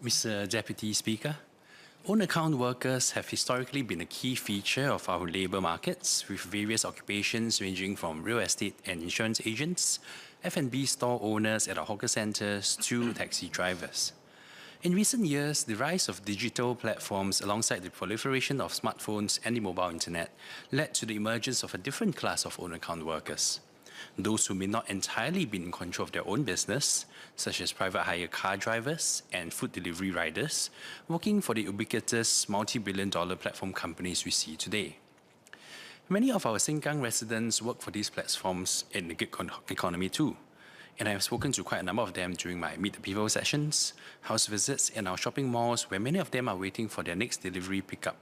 Mr. Deputy Speaker, own account workers have historically been a key feature of our labour markets, with various occupations ranging from real estate and insurance agents, F&B store owners at our hawker centres to taxi drivers. In recent years, the rise of digital platforms alongside the proliferation of smartphones and the mobile internet led to the emergence of a different class of own account workers. Those who may not entirely be in control of their own business, such as private hire car drivers and food delivery riders, working for the ubiquitous multi-billion-dollar platform companies we see today. Many of our Sengkang residents work for these platforms in the gig economy too, and I have spoken to quite a number of them during my Meet the People sessions, house visits, and our shopping malls, where many of them are waiting for their next delivery pickup.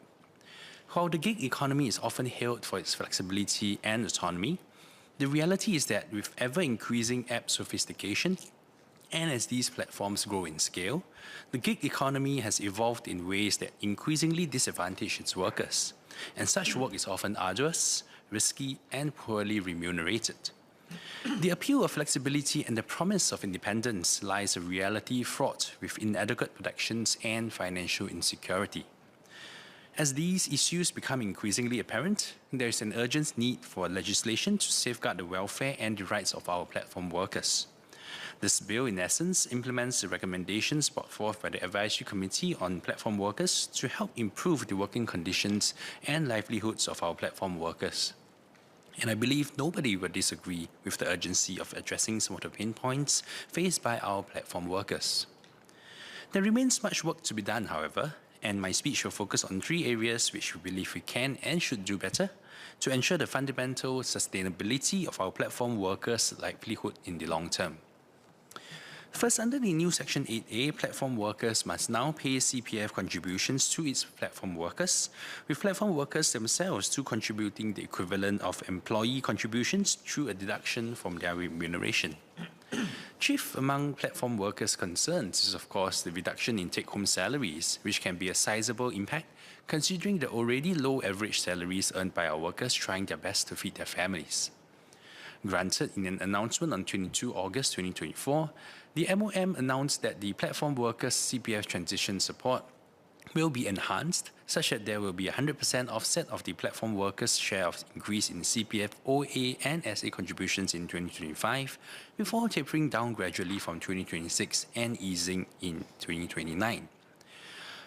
While the gig economy is often hailed for its flexibility and autonomy, the reality is that with ever-increasing app sophistication, and as these platforms grow in scale, the gig economy has evolved in ways that increasingly disadvantage its workers, and such work is often arduous, risky, and poorly remunerated. The appeal of flexibility and the promise of independence lies a reality fraught with inadequate protections and financial insecurity. As these issues become increasingly apparent, there is an urgent need for legislation to safeguard the welfare and the rights of our platform workers. This bill, in essence, implements the recommendations brought forth by the Advisory Committee on Platform Workers to help improve the working conditions and livelihoods of our platform workers. And I believe nobody will disagree with the urgency of addressing some of the pain points faced by our platform workers. There remains much work to be done, however, and my speech will focus on three areas which we believe we can and should do better to ensure the fundamental sustainability of our platform workers' livelihood in the long term. First, under the new Section 8A, platform workers must now pay CPF contributions to its platform workers, with platform workers themselves too contributing the equivalent of employee contributions through a deduction from their remuneration. Chief among platform workers' concerns is, of course, the reduction in take-home salaries, which can be a sizable impact considering the already low average salaries earned by our workers trying their best to feed their families. Granted, in an announcement on 22 August 2024, the MOM announced that the platform workers' CPF transition support will be enhanced such that there will be a 100% offset of the platform workers' share of increase in CPF, OA and SA contributions in 2025 before tapering down gradually from 2026 and easing in 2029.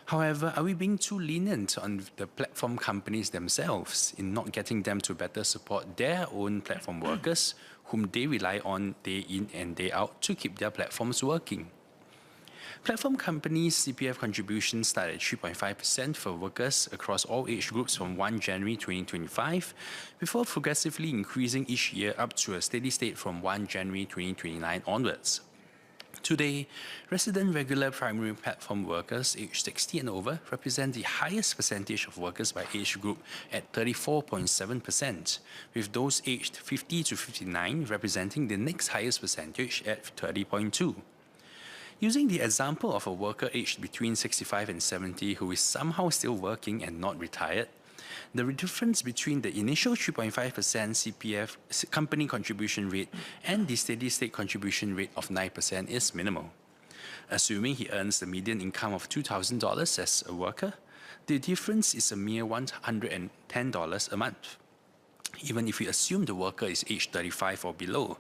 However, are we being too lenient on the platform companies themselves in not getting them to better support their own platform workers, whom they rely on day in and day out to keep their platforms working? Platform companies' CPF contributions start at 3.5% for workers across all age groups from 1 January 2025, before progressively increasing each year up to a steady state from 1 January 2029 onwards. Today, resident regular primary platform workers aged 60 and over represent the highest percentage of workers by age group at 34.7%, with those aged 50 to 59 representing the next highest percentage at 30.2%. Using the example of a worker aged between 65 and 70 who is somehow still working and not retired, the difference between the initial 3.5% CPF company contribution rate and the steady-state contribution rate of 9% is minimal. Assuming he earns the median income of $2,000 as a worker, the difference is a mere $110 a month. Even if we assume the worker is aged 35 or below,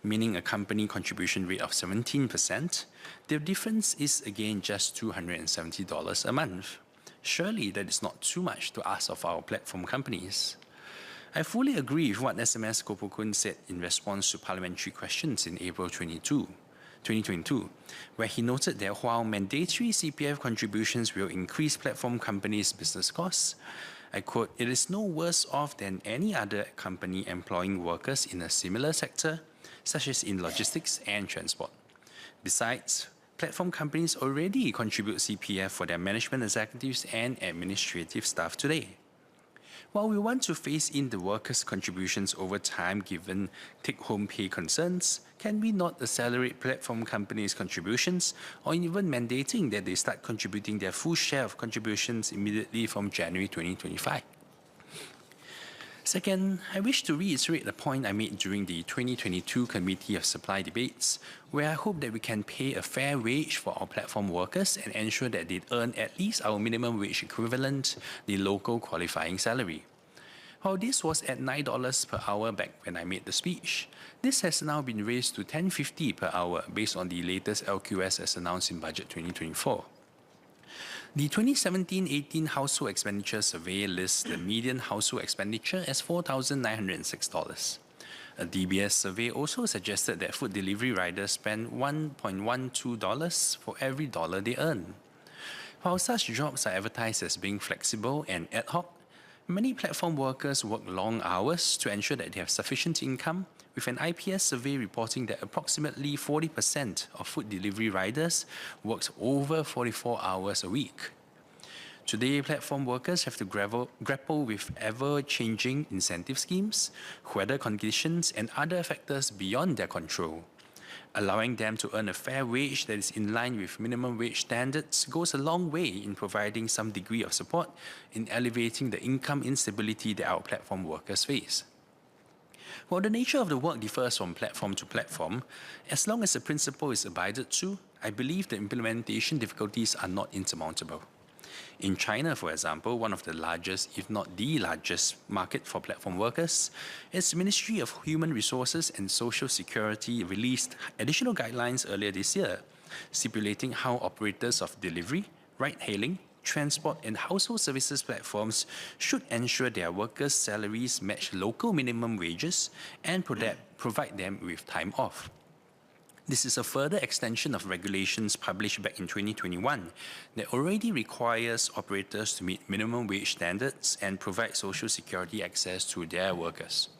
meaning a company contribution rate of 17%, the difference is again just $270 a month. Surely that is not too much to ask of our platform companies. I fully agree with what SMS Kopokun said in response to parliamentary questions in April 2022, where he noted that while mandatory CPF contributions will increase platform companies' business costs, I quote, "It is no worse off than any other company employing workers in a similar sector, such as in logistics and transport. Besides, platform companies already contribute CPF for their management executives and administrative staff today. While we want to phase in the workers' contributions over time given take-home pay concerns, can we not accelerate platform companies' contributions or even mandating that they start contributing their full share of contributions immediately from January 2025? Second, I wish to reiterate the point I made during the 2022 Committee of Supply debates, where I hope that we can pay a fair wage for our platform workers and ensure that they earn at least our minimum wage equivalent, the local qualifying salary. While this was at $9 per hour back when I made the speech, this has now been raised to $10.50 per hour based on the latest LQS as announced in Budget 2024. The 2017-18 Household Expenditure Survey lists the median household expenditure as $4,906. A DBS survey also suggested that food delivery riders spend $1.12 for every dollar they earn. While such jobs are advertised as being flexible and ad hoc, many platform workers work long hours to ensure that they have sufficient income, with an IPS survey reporting that approximately 40% of food delivery riders works over 44 hours a week. Today, platform workers have to grapple with ever-changing incentive schemes, weather conditions, and other factors beyond their control. Allowing them to earn a fair wage that is in line with minimum wage standards goes a long way in providing some degree of support in alleviating the income instability that our platform workers face. While the nature of the work differs from platform to platform, as long as the principle is abided to, I believe the implementation difficulties are not insurmountable. In China, for example, one of the largest, if not the largest, market for platform workers, its Ministry of Human Resources and Social Security released additional guidelines earlier this year, stipulating how operators of delivery, ride-hailing, transport and household services platforms should ensure their workers' salaries match local minimum wages and provide them with time off. This is a further extension of regulations published back in 2021 that already requires operators to meet minimum wage standards and provide social security access to their workers.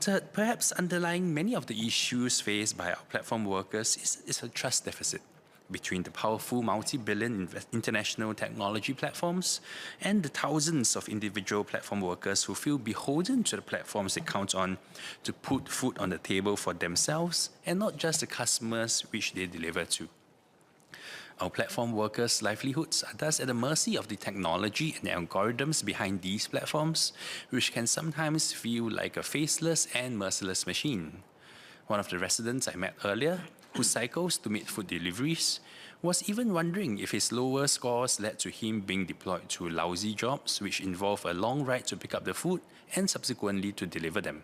Third, perhaps underlying many of the issues faced by our platform workers is a trust deficit between the powerful multi-billion international technology platforms and the thousands of individual platform workers who feel beholden to the platforms they count on to put food on the table for themselves and not just the customers which they deliver to. Our platform workers' livelihoods are thus at the mercy of the technology and algorithms behind these platforms, which can sometimes feel like a faceless and merciless machine. One of the residents I met earlier, who cycles to meet food deliveries, was even wondering if his lower scores led to him being deployed to lousy jobs which involve a long ride to pick up the food and subsequently to deliver them.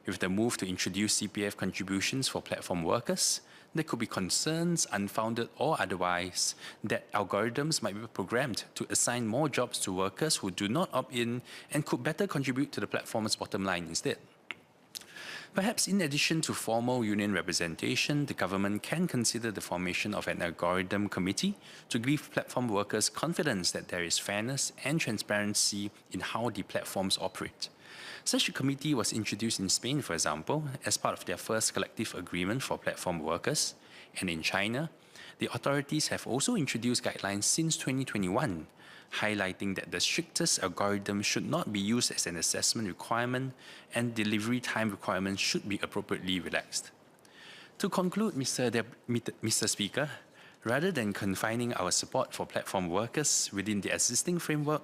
With the move to introduce CPF contributions for platform workers, there could be concerns, unfounded or otherwise, that algorithms might be programmed to assign more jobs to workers who do not opt in and could better contribute to the platform's bottom line instead. Perhaps in addition to formal union representation, the government can consider the formation of an algorithm committee to give platform workers confidence that there is fairness and transparency in how the platforms operate. Such a committee was introduced in Spain, for example, as part of their first collective agreement for platform workers, and in China, the authorities have also introduced guidelines since 2021, highlighting that the strictest algorithm should not be used as an assessment requirement and delivery time requirements should be appropriately relaxed. To conclude, Mr. Speaker, rather than confining our support for platform workers within the existing framework,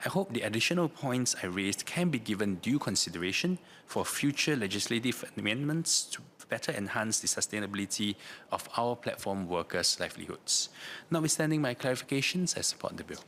I hope the additional points I raised can be given due consideration for future legislative amendments to better enhance the sustainability of our platform workers' livelihoods. Notwithstanding my clarifications, I support the bill.